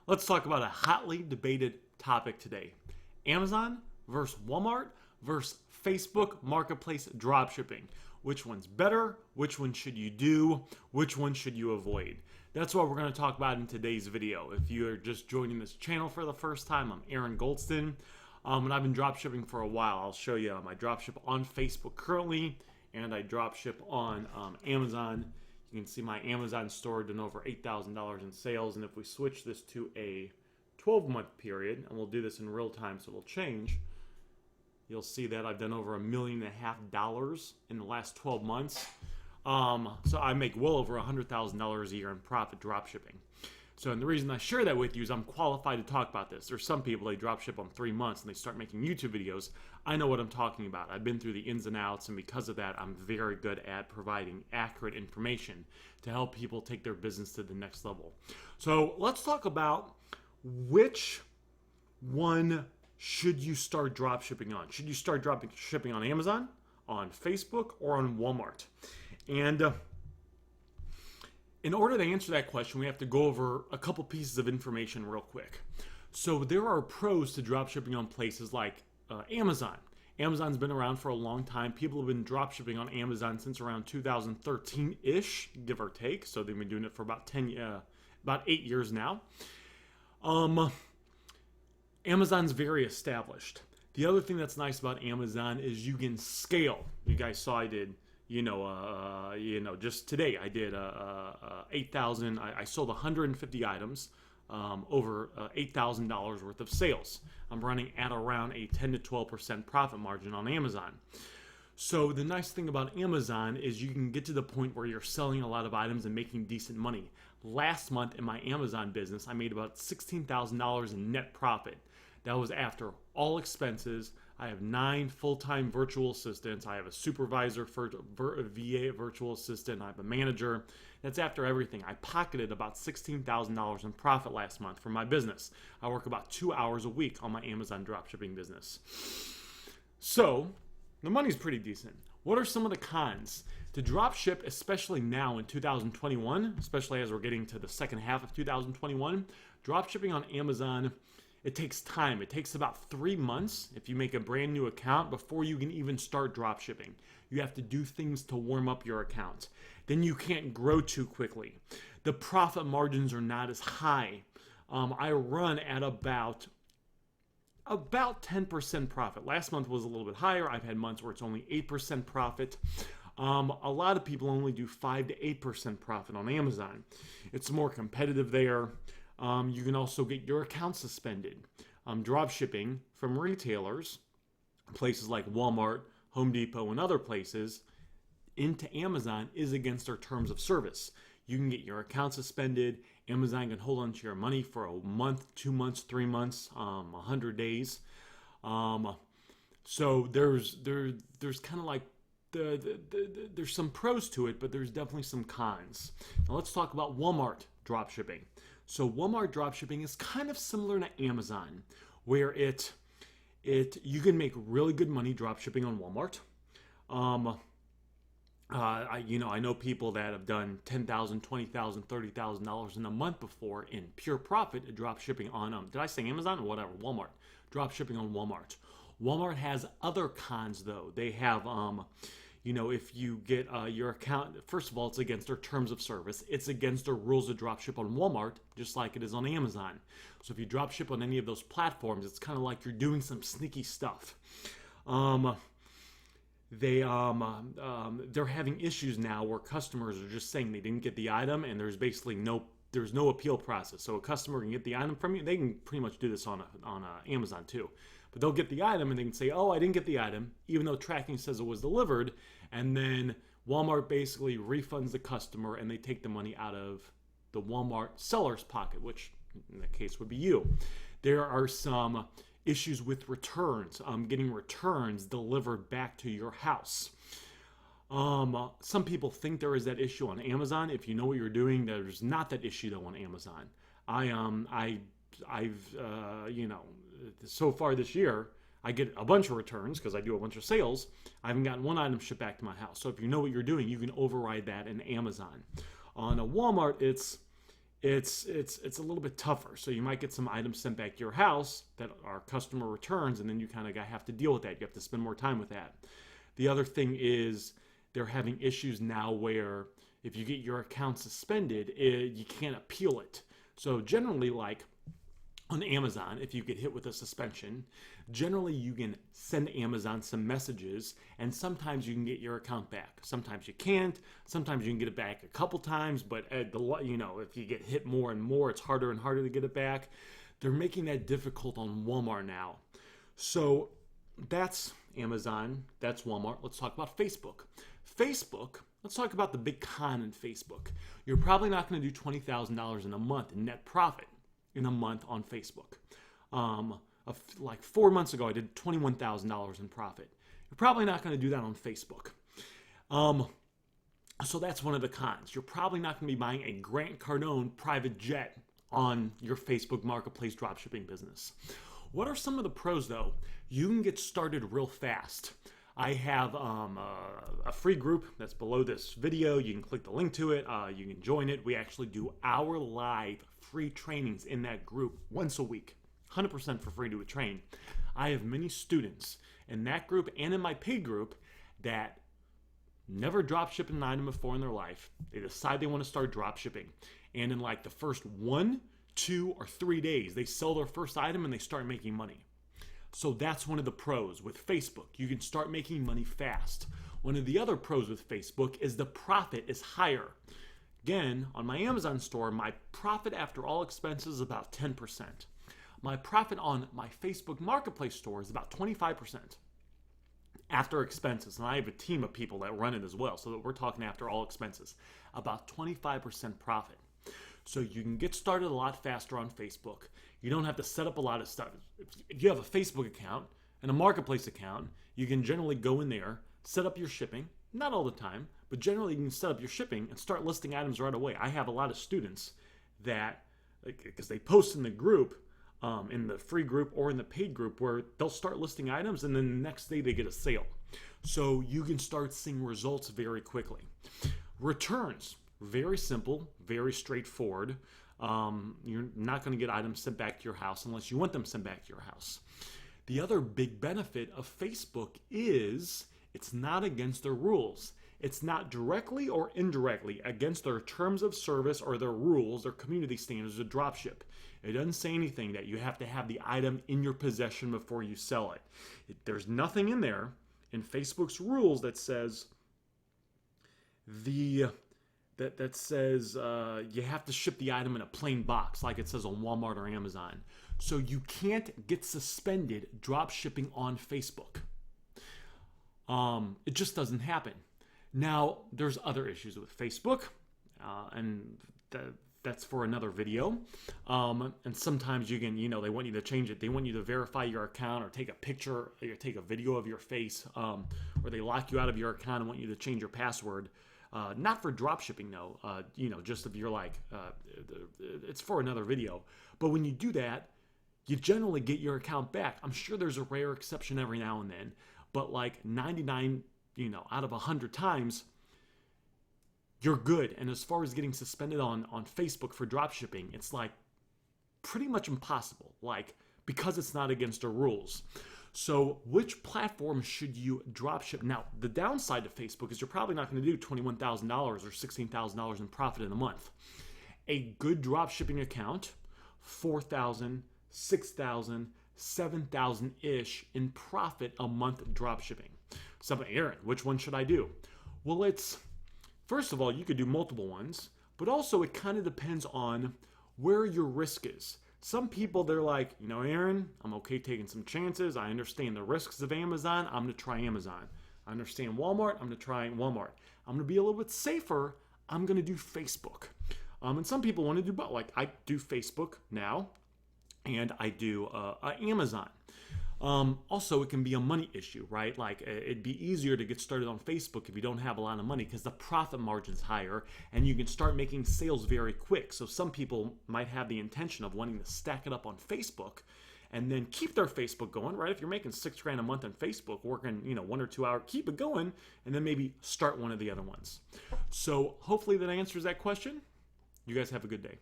Let's talk about a hotly debated topic today. Amazon versus Walmart versus Facebook Marketplace dropshipping. Which one's better? Which one should you do? Which one should you avoid? That's what we're going to talk about in today's video. If you are just joining this channel for the first time, I'm Goldsten, and I've been dropshipping for a while. I'll show you my dropship on Facebook currently, and I dropship on Amazon. You can see my Amazon store done over $8,000 in sales, and if we switch this to a 12-month period, and we'll do this in real time so it'll change, you'll see that I've done over $1.5 million in the last 12 months. So I make well over $100,000 a year in profit dropshipping. So, and the reason I share that with you is I'm qualified to talk about this. There's some people, they dropship on 3 months and they start making YouTube videos. I know what I'm talking about. I've been through the ins and outs, and because of that, I'm very good at providing accurate information to help people take their business to the next level. So let's talk about which one should you start dropshipping on. Should you start dropshipping on Amazon, on Facebook, or on Walmart? And in order to answer that question, we have to go over a couple pieces of information real quick. So there are pros to dropshipping on places like Amazon. Amazon's been around for a long time. People have been dropshipping on Amazon since around 2013-ish, give or take. So they've been doing it for about 8 years now. Amazon's very established. The other thing that's nice about Amazon is you can scale. You guys saw I did, just today I did 8,000. I sold 150 items, over $8,000 worth of sales. I'm running at around a 10 to 12% profit margin on Amazon. So the nice thing about Amazon is you can get to the point where you're selling a lot of items and making decent money. Last month in my Amazon business, I made about $16,000 in net profit. That was after all expenses. I have 9 full-time virtual assistants. I have a supervisor for a VA virtual assistant. I have a manager. That's after everything. I pocketed about $16,000 in profit last month for my business. I work about 2 hours a week on my Amazon dropshipping business. So the money's pretty decent. What are some of the cons? To dropship, especially now in 2021, especially as we're getting to the second half of 2021, dropshipping on Amazon, it takes time. It takes about 3 months if you make a brand new account before you can even start dropshipping. You have to do things to warm up your account. Then you can't grow too quickly. The profit margins are not as high. I run at about 10% profit. Last month was a little bit higher. I've had months where it's only 8% profit. A lot of people only do 5 to 8% profit on Amazon. It's more competitive there. You can also get your account suspended. Dropshipping from retailers, places like Walmart, Home Depot, and other places, into Amazon is against their terms of service. You can get your account suspended. Amazon can hold on to your money for a month, 2 months, 3 months, 100 days. So there's kind of like there's some pros to it, but there's definitely some cons. Now let's talk about Walmart dropshipping. So Walmart dropshipping is kind of similar to Amazon, where you can make really good money dropshipping on Walmart. I know people that have done $10,000, $20,000, $30,000 in a month before in pure profit dropshipping on did I say Amazon or whatever? Walmart. Dropshipping on Walmart. Walmart has other cons though. They have if you get your account, first of all, it's against their terms of service. It's against their rules of dropship on Walmart, just like it is on Amazon. So if you dropship on any of those platforms, it's kind of like you're doing some sneaky stuff. They're having issues now where customers are just saying they didn't get the item, and there's basically no appeal process. So a customer can get the item from you. They can pretty much do this on Amazon too. But they'll get the item and they can say, oh, I didn't get the item, even though tracking says it was delivered. And then Walmart basically refunds the customer and they take the money out of the Walmart seller's pocket, which in that case would be you. There are some issues with returns, getting returns delivered back to your house. Some people think there is that issue on Amazon. If you know what you're doing, there's not that issue though on Amazon. So far this year, I get a bunch of returns because I do a bunch of sales. I haven't gotten one item shipped back to my house. So if you know what you're doing, you can override that in Amazon. On a Walmart, it's it's a little bit tougher. So you might get some items sent back to your house that are customer returns, and then you kind of have to deal with that. You have to spend more time with that. The other thing is they're having issues now where if you get your account suspended, you can't appeal it. So generally, like on Amazon, if you get hit with a suspension, generally you can send Amazon some messages, and sometimes you can get your account back. Sometimes you can't. Sometimes you can get it back a couple times, but if you get hit more and more, it's harder and harder to get it back. They're making that difficult on Walmart now. So that's Amazon, that's Walmart. Let's talk about Facebook. Facebook, let's talk about the big con in Facebook. You're probably not going to do $20,000 in a month in net profit in a month on Facebook. Like 4 months ago, I did $21,000 in profit. You're probably not going to do that on Facebook. So that's one of the cons. You're probably not going to be buying a Grant Cardone private jet on your Facebook Marketplace dropshipping business. What are some of the pros, though? You can get started real fast. I have a free group that's below this video. You can click the link to it. You can join it. We actually do our live free trainings in that group once a week, 100% for free to a train. I have many students in that group and in my paid group that never drop shipped an item before in their life. They decide they want to start drop shipping, and in like the first 1, 2, or 3 days, they sell their first item and they start making money. So that's one of the pros with Facebook. You can start making money fast. One of the other pros with Facebook is the profit is higher. Again, on my Amazon store, my profit after all expenses is about 10%. My profit on my Facebook Marketplace store is about 25% after expenses. And I have a team of people that run it as well, so that we're talking after all expenses, about 25% profit. So you can get started a lot faster on Facebook. You don't have to set up a lot of stuff. If you have a Facebook account and a Marketplace account, you can generally go in there, set up your shipping. Not all the time, but generally you can set up your shipping and start listing items right away. I have a lot of students that, because they post in the group, in the free group or in the paid group, where they'll start listing items and then the next day they get a sale. So you can start seeing results very quickly. Returns. Very simple, very straightforward. You're not going to get items sent back to your house unless you want them sent back to your house. The other big benefit of Facebook is it's not against their rules. It's not directly or indirectly against their terms of service or their rules, their community standards of dropship. It doesn't say anything that you have to have the item in your possession before you sell it. There's nothing in there in Facebook's rules that says that says you have to ship the item in a plain box like it says on Walmart or Amazon. So you can't get suspended drop shipping on Facebook. It just doesn't happen. Now, there's other issues with Facebook, and that's for another video. And sometimes you can, they want you to change it. They want you to verify your account or take a picture or take a video of your face, or they lock you out of your account and want you to change your password. Not for drop shipping, though. Just if you're like, it's for another video. But when you do that, you generally get your account back. I'm sure there's a rare exception every now and then, but like 99, out of 100 times, you're good. And as far as getting suspended on Facebook for drop shipping, it's like pretty much impossible, because it's not against the rules. So which platform should you drop ship? Now, the downside to Facebook is you're probably not going to do $21,000 or $16,000 in profit in a month. A good drop shipping account, $4,000, $6,000, $7,000-ish in profit a month drop shipping. Somebody, Aaron, which one should I do? Well, first of all, you could do multiple ones, but also it kind of depends on where your risk is. Some people, they're like, Aaron, I'm okay taking some chances. I understand the risks of Amazon. I'm going to try Amazon. I understand Walmart. I'm going to try Walmart. I'm going to be a little bit safer. I'm going to do Facebook. And some people want to do both. Like I do Facebook now, and I do Amazon. Also, it can be a money issue, right? Like it'd be easier to get started on Facebook if you don't have a lot of money because the profit margin's higher and you can start making sales very quick. So some people might have the intention of wanting to stack it up on Facebook and then keep their Facebook going, right? If you're making $6,000 a month on Facebook, working 1 or 2 hours, keep it going, and then maybe start one of the other ones. So hopefully that answers that question. You guys have a good day.